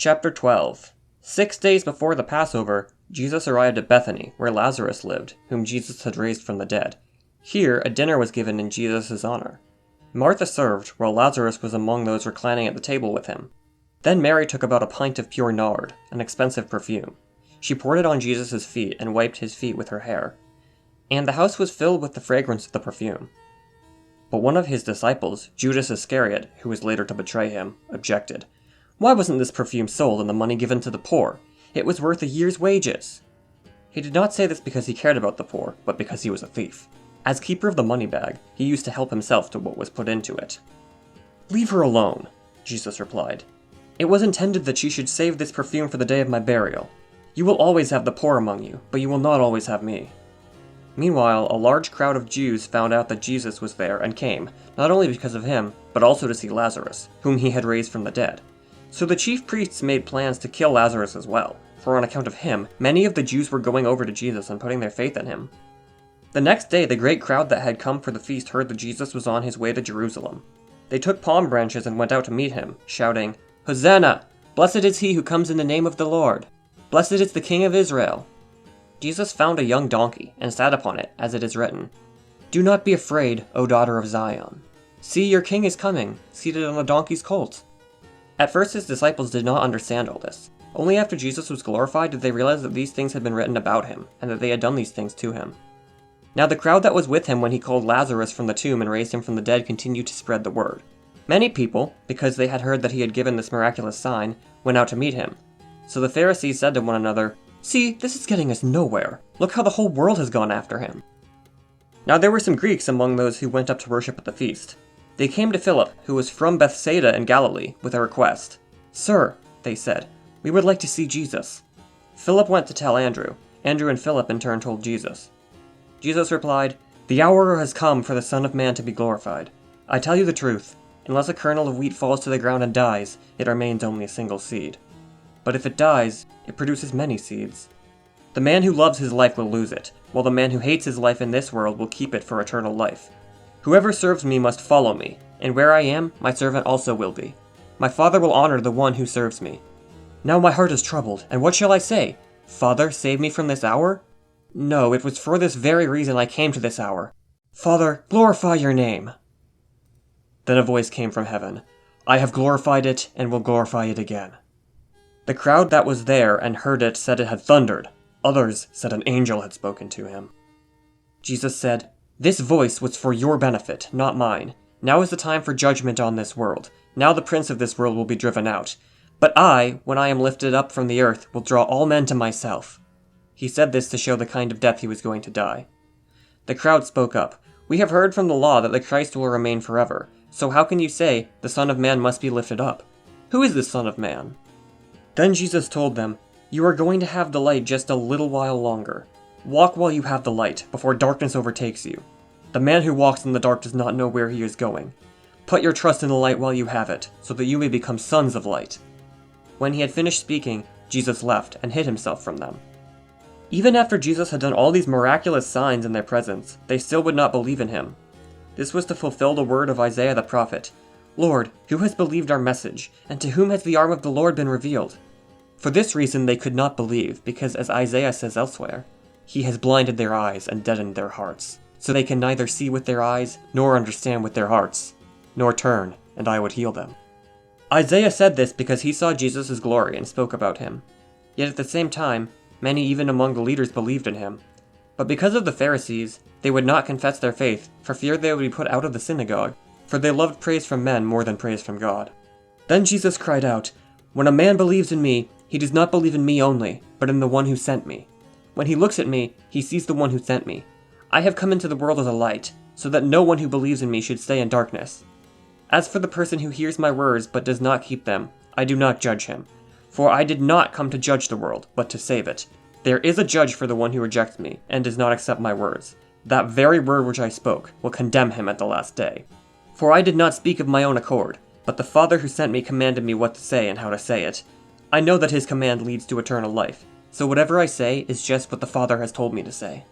Chapter 12. 6 days before the Passover, Jesus arrived at Bethany, where Lazarus lived, whom Jesus had raised from the dead. Here, a dinner was given in Jesus' honor. Martha served, while Lazarus was among those reclining at the table with him. Then Mary took about a pint of pure nard, an expensive perfume. She poured it on Jesus' feet and wiped his feet with her hair. And the house was filled with the fragrance of the perfume. But one of his disciples, Judas Iscariot, who was later to betray him, objected. "Why wasn't this perfume sold and the money given to the poor? It was worth a year's wages." He did not say this because he cared about the poor, but because he was a thief. As keeper of the money bag, he used to help himself to what was put into it. "Leave her alone," Jesus replied. "It was intended that she should save this perfume for the day of my burial. You will always have the poor among you, but you will not always have me." Meanwhile, a large crowd of Jews found out that Jesus was there and came, not only because of him, but also to see Lazarus, whom he had raised from the dead. So the chief priests made plans to kill Lazarus as well, for on account of him, many of the Jews were going over to Jesus and putting their faith in him. The next day, the great crowd that had come for the feast heard that Jesus was on his way to Jerusalem. They took palm branches and went out to meet him, shouting, "Hosanna! Blessed is he who comes in the name of the Lord! Blessed is the King of Israel!" Jesus found a young donkey and sat upon it, as it is written, "Do not be afraid, O daughter of Zion. See, your king is coming, seated on a donkey's colt." At first his disciples did not understand all this. Only after Jesus was glorified did they realize that these things had been written about him, and that they had done these things to him. Now the crowd that was with him when he called Lazarus from the tomb and raised him from the dead continued to spread the word. Many people, because they had heard that he had given this miraculous sign, went out to meet him. So the Pharisees said to one another, "See, this is getting us nowhere. Look how the whole world has gone after him." Now there were some Greeks among those who went up to worship at the feast. They came to Philip, who was from Bethsaida in Galilee, with a request. "Sir," they said, "we would like to see Jesus." Philip went to tell Andrew. Andrew and Philip in turn told Jesus. Jesus replied, "The hour has come for the Son of Man to be glorified. I tell you the truth, unless a kernel of wheat falls to the ground and dies, it remains only a single seed. But if it dies, it produces many seeds. The man who loves his life will lose it, while the man who hates his life in this world will keep it for eternal life. Whoever serves me must follow me, and where I am, my servant also will be. My Father will honor the one who serves me. Now my heart is troubled, and what shall I say? Father, save me from this hour? No, it was for this very reason I came to this hour. Father, glorify your name." Then a voice came from heaven. "I have glorified it, and will glorify it again." The crowd that was there and heard it said it had thundered. Others said an angel had spoken to him. Jesus said, "This voice was for your benefit, not mine. Now is the time for judgment on this world. Now the prince of this world will be driven out. But I, when I am lifted up from the earth, will draw all men to myself." He said this to show the kind of death he was going to die. The crowd spoke up. "We have heard from the law that the Christ will remain forever. So how can you say, the Son of Man must be lifted up? Who is the Son of Man?" Then Jesus told them, "You are going to have the light just a little while longer. Walk while you have the light, before darkness overtakes you. The man who walks in the dark does not know where he is going. Put your trust in the light while you have it, so that you may become sons of light." When he had finished speaking, Jesus left and hid himself from them. Even after Jesus had done all these miraculous signs in their presence, they still would not believe in him. This was to fulfill the word of Isaiah the prophet. "Lord, who has believed our message, and to whom has the arm of the Lord been revealed?" For this reason they could not believe, because as Isaiah says elsewhere, "He has blinded their eyes and deadened their hearts, so they can neither see with their eyes, nor understand with their hearts, nor turn, and I would heal them." Isaiah said this because he saw Jesus' glory and spoke about him. Yet at the same time, many even among the leaders believed in him. But because of the Pharisees, they would not confess their faith, for fear they would be put out of the synagogue, for they loved praise from men more than praise from God. Then Jesus cried out, "When a man believes in me, he does not believe in me only, but in the one who sent me. When he looks at me, he sees the one who sent me. I have come into the world as a light, so that no one who believes in me should stay in darkness. As for the person who hears my words but does not keep them, I do not judge him. For I did not come to judge the world, but to save it. There is a judge for the one who rejects me, and does not accept my words. That very word which I spoke will condemn him at the last day. For I did not speak of my own accord, but the Father who sent me commanded me what to say and how to say it. I know that his command leads to eternal life, so whatever I say is just what the Father has told me to say."